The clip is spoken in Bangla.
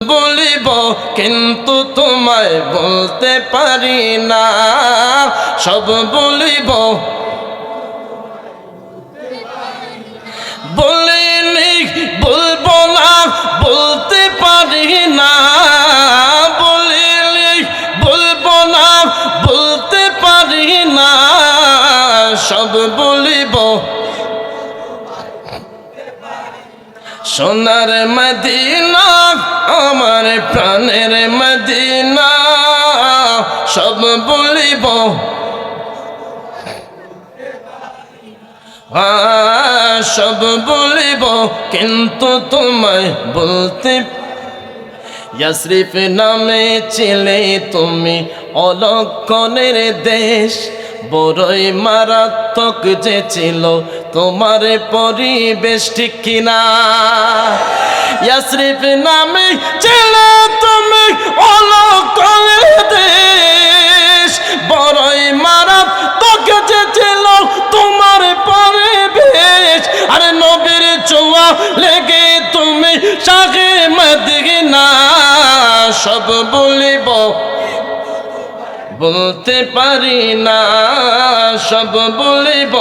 বলিব কিন্তু তোমায় বলতে পারি না, সব বলিব বলিনি বলবো না, বলতে পারি না, বলিনি বলবো না, বলতে পারি না, সব বলিব। সোনার মদিনা আমার প্রাণের মদিনা, সব বলিব সব বলিব কিন্তু তোমায় বলতে। ইয়াসরিফ নামে ছিলে তুমি অলক্ষণের দেশ, বড়ই মারাত্মক যে ছিল তোমার পরিবেশ, ঠিক কিনা? ইয়াসরিফ নামে ছিলে তুমি অলক্ষণের দেশ, বড়ই মারাত্মক যে ছিল তোমার পরিবেশ। আরে নবীর ছোঁয়া লেগে তুমি শাহে মদিনা, সব বলিব বলতে পারি না, সব বলিব।